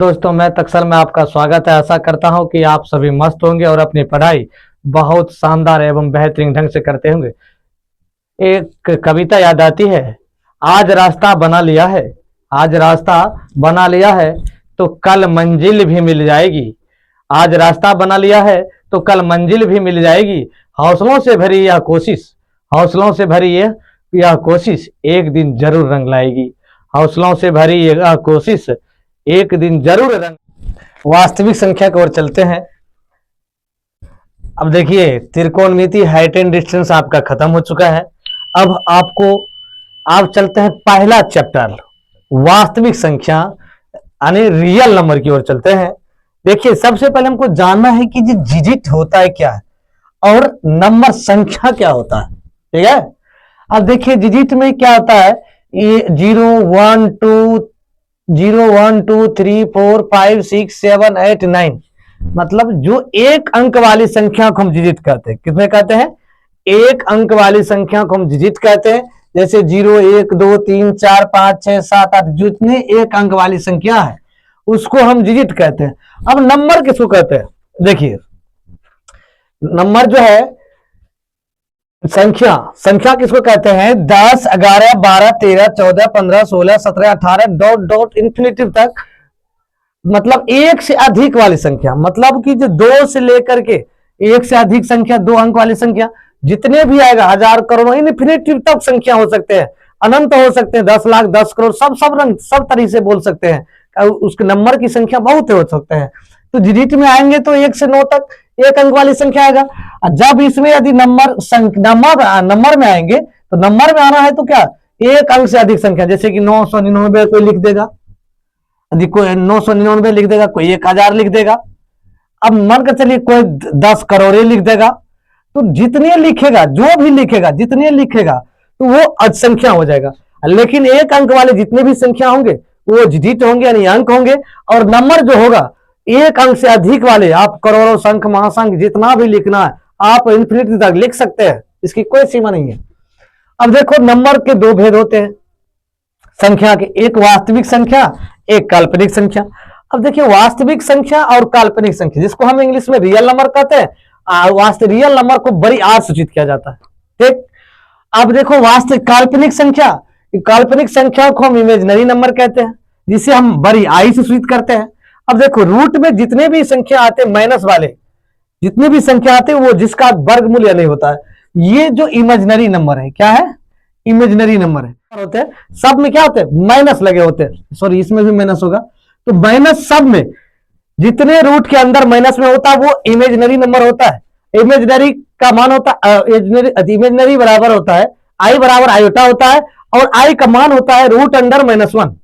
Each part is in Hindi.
दोस्तों, मैं तक्सर में आपका स्वागत है। आशा करता हूं कि आप सभी मस्त होंगे और अपनी पढ़ाई बहुत शानदार एवं बेहतरीन ढंग से करते होंगे। एक कविता याद आती है, आज रास्ता बना लिया है, आज रास्ता बना लिया है तो कल मंजिल भी मिल जाएगी। आज रास्ता बना लिया है तो कल मंजिल भी मिल जाएगी। हौसलों से भरी यह कोशिश, हौसलों से भरी यह कोशिश एक दिन जरूर रंग लाएगी। हौसलों से भरी यह कोशिश एक दिन जरूर रंग। वास्तविक संख्या की ओर चलते हैं। अब देखिए, त्रिकोणमिति हाइट एंड डिस्टेंस आपका खत्म हो चुका है। अब आप चलते हैं पहला चैप्टर वास्तविक संख्या यानी रियल नंबर की ओर चलते हैं। देखिए, सबसे पहले हमको जानना है कि जो डिजिट होता है क्या है और नंबर संख्या क्या होता है। ठीक है, अब देखिए डिजिट में क्या होता है, ये 0 1 2 3 4 5 6 7 8 9 मतलब जो एक अंक वाली संख्या को हम डिजिट कहते हैं। कितने कहते हैं? एक अंक वाली संख्या को हम डिजिट कहते हैं। जैसे 0 1 2 3 4 5 6 7 8 जितने एक अंक वाली संख्या है उसको हम डिजिट कहते हैं। अब नंबर किसको कहते हैं? देखिए, नंबर जो है संख्या किसको कहते हैं? 10 11 12 13 14 15 16 17 18 डॉट डॉट इंफिनिटिव तक, मतलब एक से अधिक वाली संख्या। मतलब कि जो दो से लेकर के एक से अधिक संख्या, दो अंक वाली संख्या जितने भी आएगा, हजार करोड़ इनफिनिटिव तक संख्या हो सकते हैं, अनंत हो सकते हैं, 10 लाख 10 करोड़, सब रंग सब तरीके से बोल सकते हैं। उसके नंबर की संख्या बहुत हो सकते हैं। तो डिजिट में आएंगे तो 1 से 9 तक एक अंक वाली संख्या आएगा। जब इसमें यदि नंबर में आएंगे तो नंबर में आना है तो क्या, एक अंक से अधिक संख्या, जैसे कि 999 कोई लिख देगा, यदि कोई 999 लिख देगा, कोई 1000 लिख देगा। अब मान कर चलिए कोई 10 करोड़ लिख देगा। तो जितने लिखेगा, जो भी लिखेगा, जितने लिखेगा तो वो संख्या हो जाएगा। लेकिन एक अंक वाले जितने भी संख्या होंगे वो डिजिट होंगे यानी अंक होंगे। और नंबर जो होगा एक अंक से अधिक वाले, आप करोड़ों संख्या महासंख्या जितना भी लिखना है आप इन्फिनिटी तक लिख सकते हैं, इसकी कोई सीमा नहीं है। अब देखो, नंबर के दो भेद होते हैं संख्या के, एक वास्तविक संख्या, एक काल्पनिक संख्या। अब देखिए, वास्तविक संख्या और काल्पनिक संख्या, जिसको हम इंग्लिश में रियल नंबर कहते हैं, वास्तविक रियल नंबर को बड़ी आर सूचित किया जाता है। ठीक, अब देखो वास्तविक काल्पनिक संख्या को हम इमेजिनरी नंबर कहते हैं, जिसे हम बड़ी आई से सूचित करते हैं। अब देखो, रूट में जितने भी संख्या आते हैं, माइनस वाले जितने भी संख्या आते हैं वो जिसका वर्गमूल नहीं होता है, ये जो इमेजिनरी नंबर है, क्या है? इमेजिनरी नंबर है। होते हैं सब में क्या होते हैं? माइनस लगे होते हैं। सॉरी, इसमें भी माइनस होगा। तो माइनस सब में जितने रूट के अंदर माइनस में होता है वो इमेजिनरी नंबर होता है। इमेजिनरी का मान होता है, इमेजिनरी बराबर होता है आई बराबर आयोटा होता है, और आई का मान होता है रूट अंडर -1।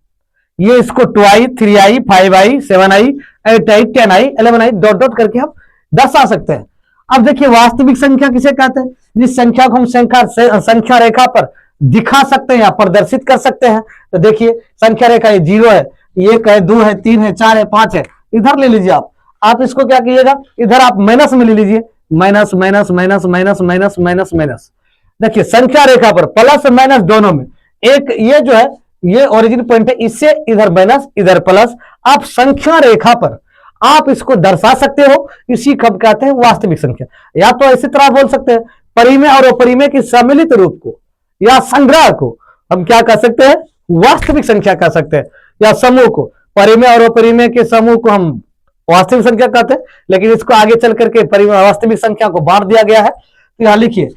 ये इसको 2i 3i 5i 7i 8i 10i 11i dot dot करके हम दर्शा सकते हैं। अब देखिए, वास्तविक संख्या किसे कहते हैं? जिस संख्या को हम संख्या रेखा पर दिखा सकते हैं या प्रदर्शित कर सकते हैं। तो देखिए, संख्या रेखा ये 0 है, 1 है, 2 है, 3 है, 4 है, 5 है, इधर ले लीजिए। आप इसको क्या कीजिएगा, इधर आप माइनस में ले लीजिए, minus minus minus minus minus minus minus. देखिए, संख्या रेखा पर प्लस माइनस दोनों में एक, ये जो है ये ओरिजिन पॉइंट है, इससे इधर माइनस इधर प्लस। आप संख्या रेखा पर आप इसको दर्शा सकते हो, इसी कब कहते हैं वास्तविक संख्या। या तो इसी तरह बोल सकते हैं, परिमेय और अपरिमेय के सम्मिलित रूप को या संग्रह को हम क्या कह सकते हैं? वास्तविक संख्या कह सकते हैं। या समूह को, परिमेय और अपरिमेय के समूह को हम वास्तविक संख्या कहते हैं। लेकिन इसको आगे चल करके वास्तविक संख्या को बांट दिया गया है। तो यहां लिखिए,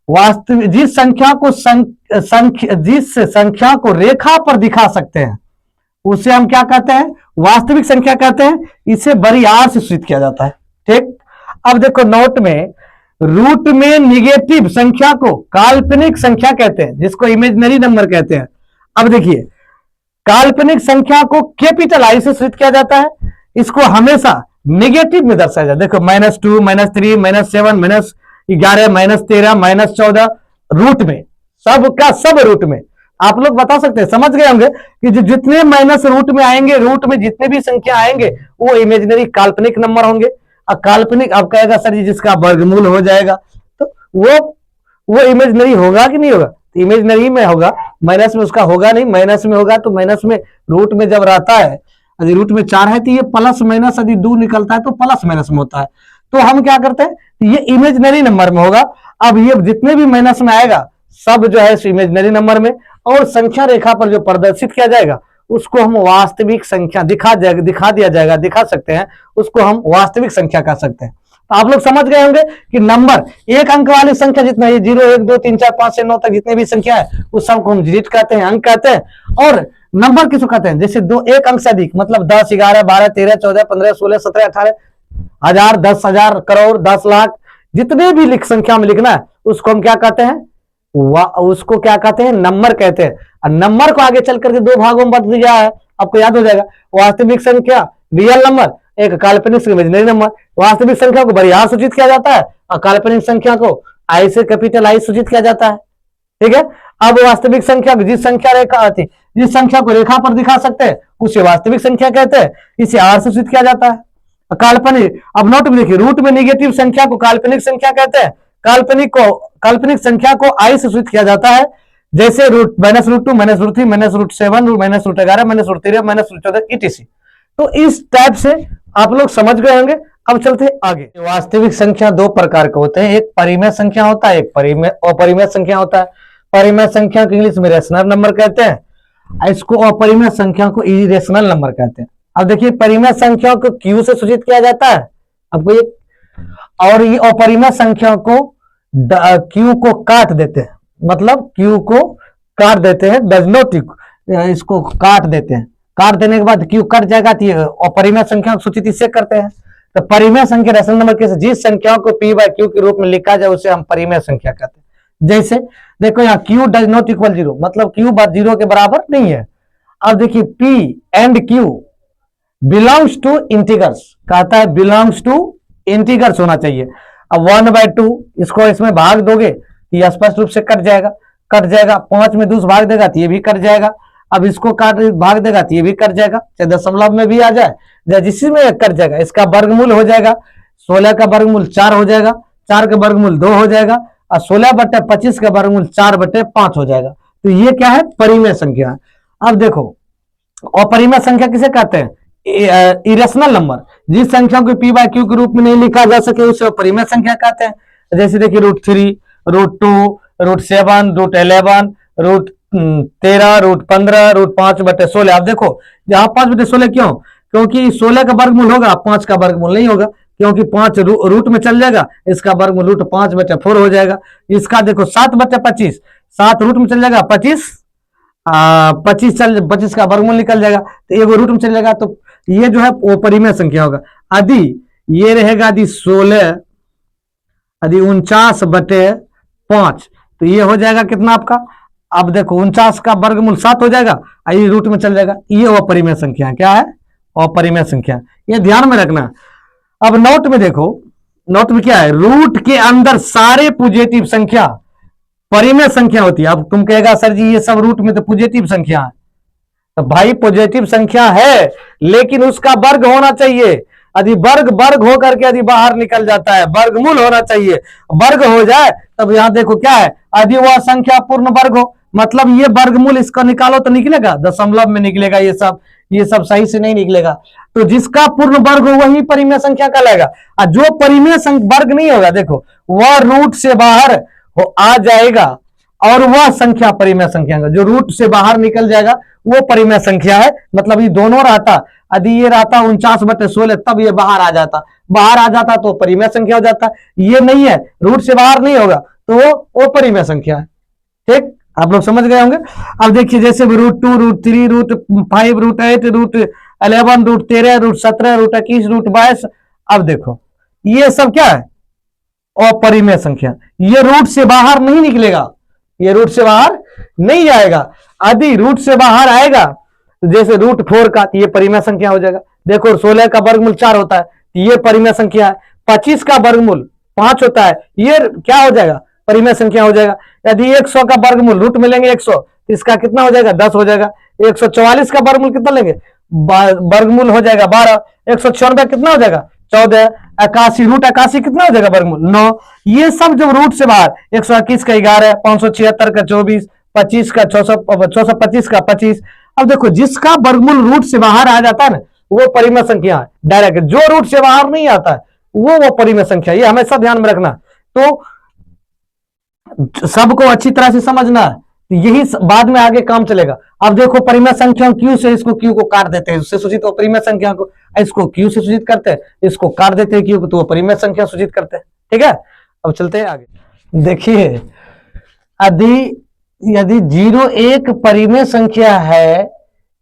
वास्तविक जिस संख्या को रेखा पर दिखा सकते हैं उसे हम क्या कहते हैं? वास्तविक संख्या कहते हैं। इसे बड़ी आर से सूचित किया जाता है। ठीक, अब देखो नोट में, रूट में निगेटिव संख्या को काल्पनिक संख्या कहते हैं, जिसको इमेजिनरी नंबर कहते हैं। अब देखिए, काल्पनिक संख्या को कैपिटल आई से सूचित किया जाता है, इसको हमेशा नेगेटिव में दर्शाया जाता है। देखो, -2 -3 -7 -11 -13 -14 रूट में, सब का सब रूट में। आप लोग बता सकते हैं, समझ गए होंगे कि जो जितने माइनस रूट में आएंगे, रूट में जितने भी संख्या आएंगे वो इमेजिनरी काल्पनिक नंबर होंगे। काल्पनिक अब कहेगा सर जी जिसका वर्गमूल हो जाएगा, तो वो इमेजिनरी होगा कि नहीं होगा? इमेजिनरी में होगा, माइनस में उसका होगा नहीं। माइनस में होगा तो माइनस में रूट में जब रहता है यदि रूट में 4 है तो ये प्लस माइनस यदि 2 निकलता है तो प्लस माइनस में होता है। तो हम क्या करते हैं, ये इमेजिनरी नंबर में होगा। अब ये जितने भी माइनस में आएगा सब जो है इमेजिनरी नंबर में, और संख्या रेखा पर जो प्रदर्शित किया जाएगा उसको हम वास्तविक संख्या दिखा दिया जाएगा, दिखा सकते हैं, उसको हम वास्तविक संख्या कह सकते हैं। तो आप लोग समझ गए होंगे कि नंबर एक अंक वाली संख्या जितना है 0 1 2 3 4 5 से 9 तक जितने भी संख्या है उस सबको हम डिजिट कहते हैं, अंक कहते हैं। और नंबर किसको कहते हैं, जैसे एक अंक से अधिक, मतलब 10 11 12 13 14 15 16 17 18 हजार, 10,000, करोड़, 10 लाख, जितने भी संख्या में लिखना है उसको हम क्या कहते हैं, उसको क्या कहते हैं, नंबर कहते हैं। और नंबर को आगे चल करके 2 भागों में बांट दिया है, आपको याद हो जाएगा। वास्तविक संख्या रियल नंबर, एक काल्पनिक इमेजिनरी नंबर। वास्तविक संख्या को बड़ी आर सूचित किया जाता है और काल्पनिक संख्या को आई से कैपिटल आई सूचित किया जाता है। ठीक है। अब वास्तविक संख्या जिस संख्या रेखा आती, जिस संख्या को रेखा पर दिखा सकते हैं उसे वास्तविक संख्या कहते हैं, इसे आर सूचित किया जाता है। काल्पनिक, अब नोट में देखिए, रूट में निगेटिव संख्या को काल्पनिक संख्या कहते हैं, काल्पनिक संख्या को आई से सूचित किया जाता है, जैसे रूट -√2 -√3 -√7 -√11 -√13 -√14 etc। तो इस टाइप से आप लोग समझ गए होंगे। अब चलते हैं आगे। वास्तविक संख्या 2 प्रकार के होते हैं, एक परिमेय संख्या होता है, एक अपरिमेय संख्या होता है। परिमेय संख्या को इंग्लिश में रेशनल नंबर कहते हैं, इसको अपरिमेय संख्या को इरेशनल नंबर कहते हैं। अब देखिए, परिमेय संख्या को क्यू से सूचित किया जाता है आपको ये, और ये अपरिमेय संख्या को क्यू को काट देते हैं, मतलब क्यू को काट देते हैं, डज नॉट, इसको काट देते हैं। काट देने के बाद क्यू कट जाएगा तो ये अपरिमेय संख्या को सूचित इससे करते हैं। तो परिमेय संख्या रेशनल नंबर कैसे, जिस संख्या को पी बाय क्यू के रूप में लिखा जाए उसे हम परिमेय संख्या कहते हैं। जैसे देखो यहाँ क्यू डज नॉट इक्वल 0, मतलब क्यू बात 0 के बराबर नहीं है। अब देखिए, P and Q belongs to integers, कहता है बिलोंग्स टू इंटीगर्स होना चाहिए। अब 1/2 इसको इसमें भाग दोगे तो ये स्पष्ट रूप से कट जाएगा, 5 में 2 भाग देगा तो ये भी कट जाएगा। अब इसको काट भाग देगा तो ये भी कट जाएगा, चाहे दशमलव में भी आ जाए, जिसी में कट जाएगा। इसका वर्गमूल हो जाएगा 16 का वर्गमूल 4 हो जाएगा, 4 का वर्गमूल 2 हो जाएगा, और 16/25 का वर्गमूल 4/5 हो जाएगा। तो ये क्या है, परिमेय संख्या। अब देखो, अपरिमेय संख्या किसे कहते हैं, इरेशनल नंबर, जिस संख्या को पी बाय क्यू के रूप में नहीं लिखा जा सके उसे परिमेय संख्या कहते हैं। जैसे देखिए, √3, √2, √7, √11, √13, √15, √5/16। आप देखो यहाँ 5/16 क्यों, क्योंकि 16 का वर्गमूल होगा, 5 का वर्गमूल नहीं होगा, क्योंकि 5 रूट में चल जाएगा, इसका वर्गमूल √5/4 हो जाएगा। इसका देखो 7/25, 7 रूट में चल जाएगा, 25 का वर्गमूल निकल जाएगा, तो एक रूट में चल जाएगा, तो ये जो है वो परिमेय संख्या होगा। यदि ये रहेगा यदि 16, यदि 49/5, तो ये हो जाएगा कितना आपका, अब देखो 49 का वर्गमूल 7 हो जाएगा, ये रूट में चल जाएगा, ये अपरिमेय संख्या है। क्या है, अपरिमेय संख्या, ये ध्यान में रखना। अब नोट में देखो, नोट में क्या है, रूट के अंदर सारे पॉजिटिव संख्या परिमेय संख्या होती है। अब तुम कहेगा सर जी ये सब रूट में तो पॉजिटिव संख्या है, तो भाई पॉजिटिव संख्या है लेकिन उसका वर्ग होना चाहिए। यदि वर्ग हो करके यदि बाहर निकल जाता है, वर्गमूल होना चाहिए, वर्ग हो जाए तब यहां देखो क्या है, यदि वह संख्या पूर्ण वर्ग हो, मतलब ये वर्गमूल इसका निकालो तो निकलेगा, दशमलव में निकलेगा, ये सब सही से नहीं निकलेगा। तो जिसका पूर्ण वर्ग हो वही परिमेय संख्या कहलाएगा, और जो परिमेय वर्ग नहीं होगा देखो वह रूट से बाहर आ जाएगा, और वह संख्या परिमेय संख्या है। जो रूट से बाहर निकल जाएगा वो परिमेय संख्या है। मतलब ये दोनों रहता, यदि ये रहता 49/16 तब ये बाहर आ जाता तो परिमेय संख्या हो जाता। ये नहीं है, रूट से बाहर नहीं होगा तो वो परिमेय संख्या है। ठीक, आप लोग समझ गए होंगे। अब देखिए जैसे √2, √3, √5, √8, √11, √13, √17, √21, √22। अब देखो ये सब क्या है, अपरिमेय संख्या। ये रूट से बाहर नहीं निकलेगा, ये रूट से बाहर नहीं जाएगा। यदि रूट से बाहर आएगा तो जैसे √4 का, ये परिमेय संख्या हो जाएगा। देखो 16 का वर्गमूल 4 होता है, ये परिमेय संख्या है। 25 का वर्गमूल 5 होता है, ये क्या हो जाएगा, परिमेय संख्या हो जाएगा। यदि 100 का वर्गमूल रूट में लेंगे 100, तो इसका कितना हो जाएगा, 10 हो जाएगा। 144 का वर्गमूल कितना लेंगे, वर्गमूल हो जाएगा 12। 196 कितना हो जाएगा, 14। 81, √81 कितना हो जाएगा वर्गमूल, 9। ये सब जब रूट से बाहर, 121 का 11, 576 का 24, 25 का 625 का 25, अब देखो जिसका वर्गमूल रूट से बाहर आ जाता है ना वो परिमेय संख्या है डायरेक्ट, जो रूट से बाहर नहीं आता है वो परिमेय संख्या, ये हमेशा ध्यान में रखना। तो सबको अच्छी तरह से समझना है, यही बाद में आगे काम चलेगा। अब देखो परिमेय संख्या क्यू से, इसको क्यू को काट देते हैं, उससे सूचित परिमेय संख्या को, इसको क्यू से सूचित करते हैं, इसको काट देते हैं क्यू को, तो वो परिमेय संख्या सूचित करते हैं। ठीक है, अब चलते हैं आगे। देखिए यदि 0 एक परिमेय संख्या है,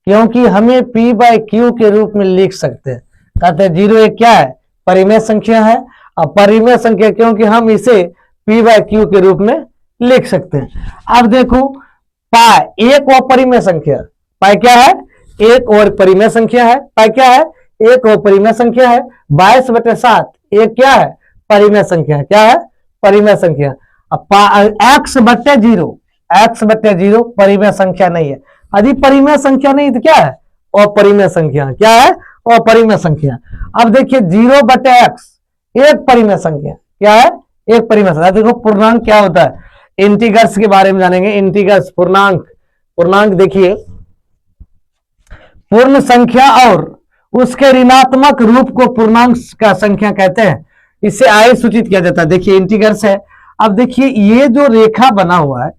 क्योंकि हमें p बाय क्यू के रूप में लिख सकते हैं, कहते हैं 0 एक क्या है, परिमेय संख्या है। अब परिमेय संख्या क्योंकि हम इसे p बाय क्यू के रूप में लिख सकते हैं। अब देखो पाई एक और परिमेय संख्या, पाई क्या है, एक और परिमेय संख्या है, पाई क्या है, एक और परिमेय संख्या है। 22/7 एक क्या है, परिमेय संख्या है, क्या है, परिमेय संख्या। अब x/0, x/0 परिमेय संख्या नहीं है। यदि परिमेय संख्या नहीं तो क्या है, अपरिमेय संख्या, क्या है, अपरिमेय संख्या। अब देखिए 0/x एक परिमेय संख्या, क्या है, एक परिमेय संख्या। देखो पूर्णांक क्या होता है, इंटीग्रल्स के बारे में जानेंगे, इंटीग्रल्स पूर्णांक। पूर्णांक देखिए पूर्ण संख्या और उसके ऋणात्मक रूप को पूर्णांक का संख्या कहते हैं, इससे आय सूचित किया जाता है। देखिए इंटीग्रल्स है। अब देखिए ये जो रेखा बना हुआ है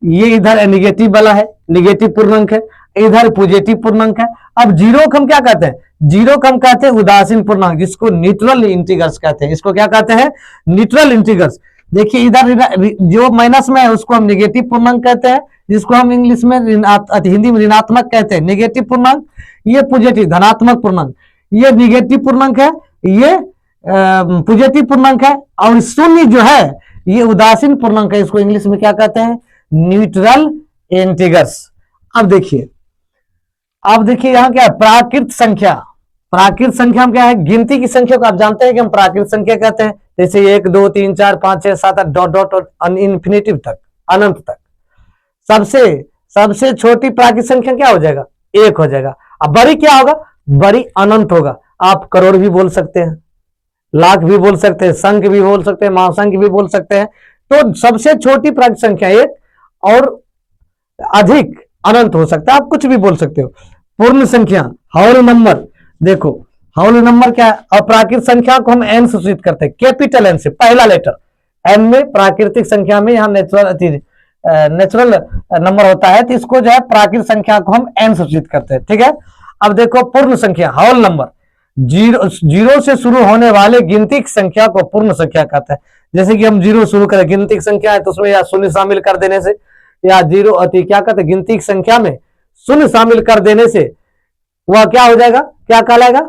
ये इधर निगेटिव वाला है, निगेटिव पूर्णांक है, इधर पॉजिटिव पूर्णांक है। अब 0 को हम क्या कहते हैं, 0 को हम कहते हैं उदासीन पूर्णांक, जिसको न्यूट्रल इंटीग्रल्स कहते हैं। इसको क्या कहते हैं, न्यूट्रल इंटीग्रल्स। देखिए इधर जो माइनस में है उसको हम निगेटिव पूर्णांक कहते हैं, जिसको हम इंग्लिश में हिंदी में ऋणात्मक कहते हैं, निगेटिव पूर्णांक। ये पॉजिटिव धनात्मक पूर्णांक, ये निगेटिव पूर्णांक है, ये पॉजिटिव पूर्णांक है। और शून्य जो है ये उदासीन पूर्णांक है, इसको इंग्लिश में क्या कहते हैं, न्यूट्रल इंटीग्रल्स। अब देखिए यहां क्या है, प्राकृत संख्या। प्राकृत संख्या में क्या है, गिनती की संख्या को आप जानते हैं कि हम प्राकृत संख्या कहते हैं, जैसे 1 2 3 4 5 6 7 8 डॉट डॉट और इन्फिनिटिव तक, अनंत तक। सबसे छोटी प्राकृत संख्या क्या हो जाएगा, 1 हो जाएगा। अब बड़ी क्या होगा, बड़ी अनंत होगा। आप करोड़ भी बोल सकते हैं, लाख भी बोल सकते हैं, संख्य भी बोल सकते हैं, महासंख्य भी बोल सकते हैं। तो सबसे छोटी प्राकृत संख्या 1 और अधिक अनंत हो सकता है, आप कुछ भी बोल सकते हो। पूर्ण संख्या होल नंबर, देखो होल नंबर क्या है, अप्राकृत संख्या को हम एन सूचित करते हैं, कैपिटल एन से, पहला लेटर एन में। प्राकृतिक संख्या में यहाँ नेचुरल नंबर होता है, तो इसको जो है प्राकृतिक संख्या को हम एन सूचित करते हैं। ठीक है, अब देखो पूर्ण संख्या होल नंबर, 0 से शुरू होने वाले गिनती की संख्या को पूर्ण संख्या कहते हैं। जैसे कि हम 0 शुरू करें, गिनती की संख्या है तो उसमें या शून्य शामिल कर देने से, या 0 अति क्या कहते हैं, गिनती की संख्या में शून्य शामिल कर देने से वह क्या हो जाएगा, क्या कहलाएगा,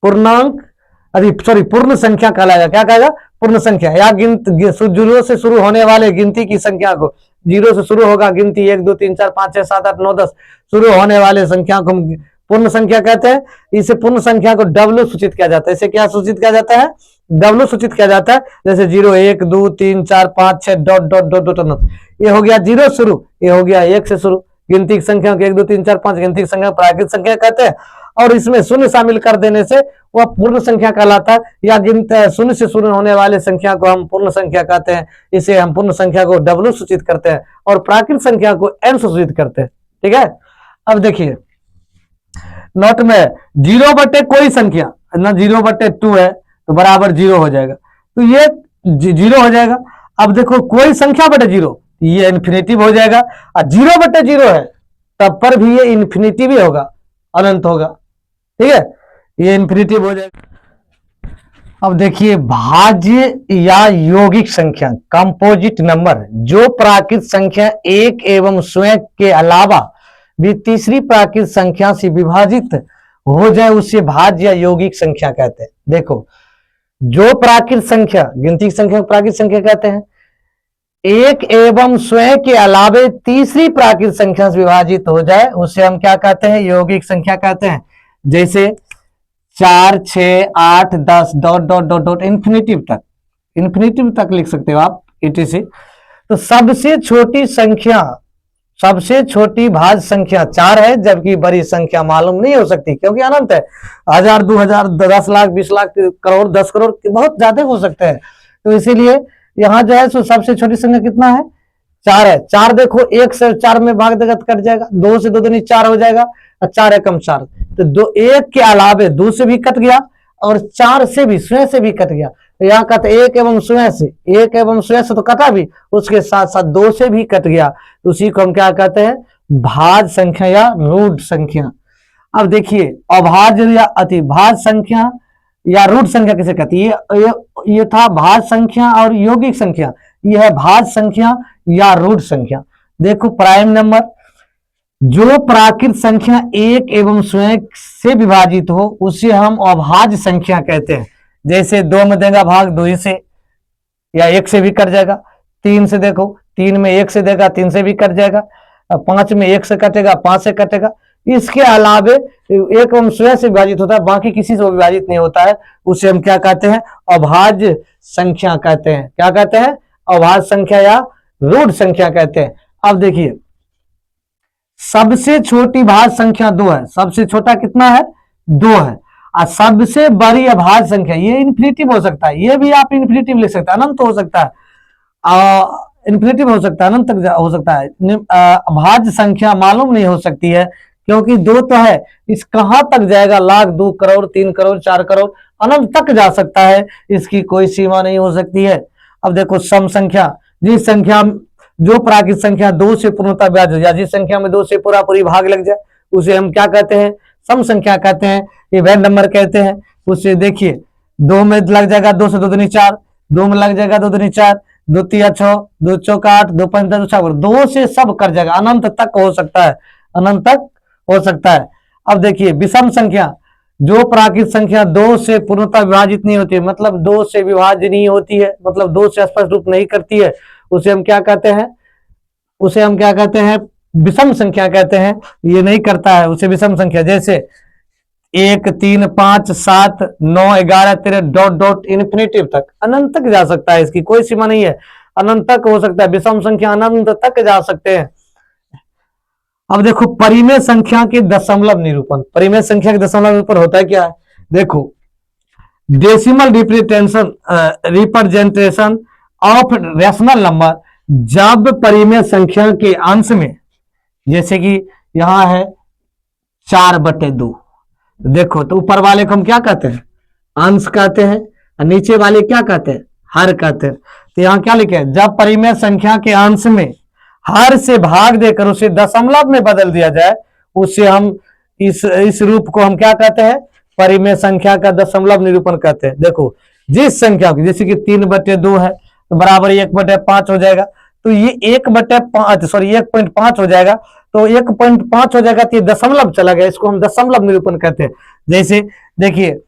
पूर्णांक, पूर्ण संख्या कहलाएगा। क्या कहेगा, पूर्ण संख्या। या 0 से शुरू होने वाले गिनती की संख्या को, 0 से शुरू होगा गिनती, 1 2 3 4 5 6 7 8 9 10 शुरू होने वाले संख्या को हम पूर्ण संख्या कहते हैं। इसे पूर्ण संख्या को डब्ल्यू सूचित किया जाता है। इसे क्या सूचित किया जाता है, डब्ल्यू सूचित किया जाता है। जैसे 0 1 2 3 4 5 6 डॉट डॉट डॉट डॉट अनंत, ये हो गया 0 शुरू, ये हो गया 1 से शुरू। गिनती की संख्या को 1 2 3 4 5 गिनती की संख्या प्राकृतिक संख्या कहते हैं, और इसमें शून्य शामिल कर देने से वह पूर्ण संख्या कहलाता है। या शून्य से शुरू होने वाले संख्या को हम पूर्ण संख्या कहते हैं। इसे हम पूर्ण संख्या को डब्ल्यू सूचित करते हैं और प्राकृतिक संख्या को एन सूचित करते हैं। ठीक है, अब देखिए नोट में 0 बटे कोई संख्या ना, 0/2 है तो बराबर 0 हो जाएगा, तो ये 0 हो जाएगा। अब देखो कोई संख्या बटे 0, ये इन्फिनिटिव हो जाएगा। और 0/0 है तब पर भी ये इन्फिनिटिव ही होगा, अनंत होगा। ठीक है, ये इन्फिनिटिव हो जाएगा। अब देखिए भाज्य या यौगिक संख्या, कंपोजिट नंबर, जो प्राकृत संख्या 1 एवं स्वयं के अलावा भी तीसरी प्राकृत संख्या से विभाजित हो जाए उसे भाज्य या यौगिक संख्या कहते हैं। देखो जो प्राकृत संख्या, गिनती की संख्या को प्राकृत संख्या कहते हैं, 1 एवं स्वयं के अलावे तीसरी प्राकृत संख्या से विभाजित हो जाए उसे हम क्या कहते हैं, यौगिक संख्या कहते हैं। जैसे 4 6 8 10 dot dot dot dot infinitive तक लिख सकते हो आप, etc। तो सबसे छोटी संख्या, सबसे छोटी भाज्य संख्या 4 है, जबकि बड़ी संख्या मालूम नहीं हो सकती क्योंकि अनंत है। 1000 2000 10 लाख 20 लाख करोड़ 10 करोड़ बहुत ज्यादा हो सकते हैं। तो इसीलिए यहाँ जो है सो सबसे छोटी संख्या कितना है, 4 है, 4 देखो 1 से 4 में भाग देगा तो कट जाएगा, 2 से 2 दूनी 4 हो जाएगा और 4 एकम 4, तो 2 1 के अलावे 2 से भी कट गया और 4 से भी स्वयं से भी कट गया। तो यहाँ कहते 1 एवं स्वयं से, 1 एवं स्वयं से तो कटा भी, उसके साथ साथ 2 से भी कट गया, तो उसी को हम क्या कहते हैं, भाज्य संख्या या रूढ़ संख्या। अब देखिए अभाज्य या अतिभाज्य संख्या या रूढ़ संख्या किसे कहती है, ये था भाज्य संख्या और यौगिक संख्या, यह है भाज्य संख्या या रूढ़ संख्या। देखो प्राइम नंबर, जो प्राकृत संख्या 1 एवं स्वयं से विभाजित हो उसे हम अभाज्य संख्या कहते हैं। जैसे 2 में देगा भाग 2 ही से या 1 से भी कट जाएगा, 3 से देखो 3 में 1 से देगा 3 से भी कट जाएगा, 5 में 1 से कटेगा 5 से कटेगा। इसके अलावे 1 एवं स्वयं से विभाजित होता है, बाकी किसी से विभाजित नहीं होता है, उसे हम क्या कहते हैं, अभाज्य संख्या कहते हैं। क्या कहते हैं, अभाज्य संख्या या रूढ़ संख्या कहते हैं। अब देखिए सबसे छोटी भाज्य संख्या 2 है, सबसे छोटा कितना है, 2 है, और सबसे बड़ी अभाज्य संख्या, ये इन्फिनिटिव हो सकता है, ये भी आप इन्फिनिटिव लिख सकते हैं, अनंत हो सकता है, इन्फिनिटिव हो सकता है, अनंत तक हो सकता है। अभाज्य संख्या मालूम नहीं हो सकती है क्योंकि 2 तो है, इस कहां तक जाएगा, लाख, 2 करोड़, 3 करोड़, 4 करोड़, अनंत तक जा सकता है, इसकी कोई सीमा नहीं हो सकती है। अब देखो सम संख्या, जिस संख्या जो प्राकृत संख्या 2 से पूर्णतः विभाजित हो जाए, जिस संख्या में 2 से पूरा पूरी भाग लग जाए उसे हम क्या कहते हैं, सम संख्या कहते हैं, इवेन नंबर कहते हैं। उसे देखिए 2 में लग जाएगा 2 से 2 दूनी 4, 2 में लग जाएगा 2 दूनी 4, 2 तिया 6, 2 चौका 8, 2 पंच 10, 2 से सब कर जाएगा, अनंत तक हो सकता है, अनंत तक हो सकता है। अब देखिए विषम संख्या, जो प्राकृत संख्या 2 से पूर्णतः विभाजित नहीं होती है, मतलब 2 से विभाज्य नहीं होती है, मतलब 2 से स्पष्ट रूप नहीं करती है, उसे हम क्या कहते हैं, उसे हम क्या कहते हैं, विषम संख्या कहते हैं। ये नहीं करता है उसे विषम संख्या, जैसे 1, 3, 5, 7, 9, 11, 13 डॉट डॉट इन्फिनिटिव तक, अनंत तक जा सकता है, इसकी कोई सीमा नहीं है, अनंत तक हो सकता है, विषम संख्या अनंत तक जा सकते हैं। अब देखो परिमेय संख्या के दशमलव निरूपण, परिमेय संख्या के दशमलव निरूपण होता है क्या है, देखो decimal representation of rational number, जब परिमेय संख्या के अंश में, जैसे कि यहां है 4/2, देखो तो ऊपर वाले को हम क्या कहते हैं, अंश कहते हैं, और नीचे वाले क्या कहते हैं, हर कहते हैं। तो यहां क्या लिखे हैं, जब परिमेय संख्या के अंश में हर से भाग देकर उसे दशमलव में बदल दिया जाए, उसे हम इस रूप को हम क्या कहते हैं, परिमेय संख्या का दशमलव निरूपण कहते हैं। देखो जिस संख्या को, जैसे कि 3/2 है तो बराबर 1/5 हो जाएगा, तो ये 1/5 हो जाएगा, तो 1.5 हो जाएगा, तो ये दशमलव चला गया, इसको हम दशमलव निरूपण कहते हैं। जैसे देखिए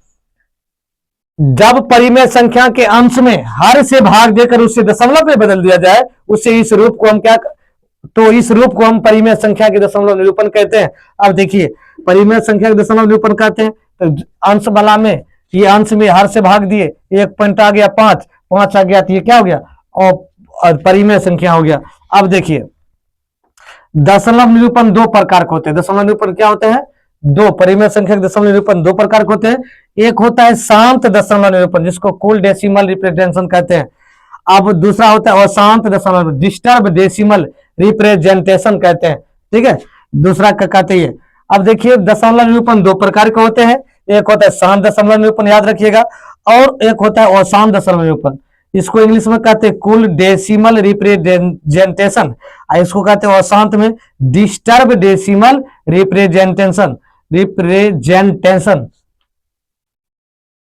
जब परिमेय संख्या के अंश में हर से भाग देकर उसे दशमलव में बदल दिया जाए, उसे इस रूप को हम क्या, तो इस रूप को हम परिमेय संख्या के दशमलव निरूपण कहते हैं। अब देखिए परिमेय संख्या के दशमलव निरूपण कहते हैं, तो अंश वाला में ये अंश में हर से भाग दिए, 1 पॉइंट आ गया 5 आ गया, तो ये क्या हो गया, और परिमेय संख्या हो गया। अब देखिए दशमलव निरूपण 2 प्रकार के होते हैं, दशमलव निरूपण क्या होते हैं, 2, परिमेय संख्या के दशमलव निरूपण 2 प्रकार के होते हैं। एक होता है शांत दशमलव निरूपण, जिसको कूल डेसिमल रिप्रेजेंटेशन कहते हैं। अब दूसरा होता है अशांत दशमलव, डिस्टर्ब डेसिमल रिप्रेजेंटेशन कहते हैं, ठीक है, दूसरा कहते हैं। अब देखिए दशमलव निरूपण 2 प्रकार के होते हैं, एक होता है शांत दशमलव निरूपण, याद रखिएगा, और एक होता है अशांत दशमलव निरूपण, इसको इंग्लिश में कहते हैं कुल डेसिमल रिप्रेजेंटेशन, इसको कहते हैं अशांत में डिस्टर्ब डेसिमल रिप्रेजेंटेशन।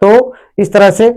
तो इस तरह से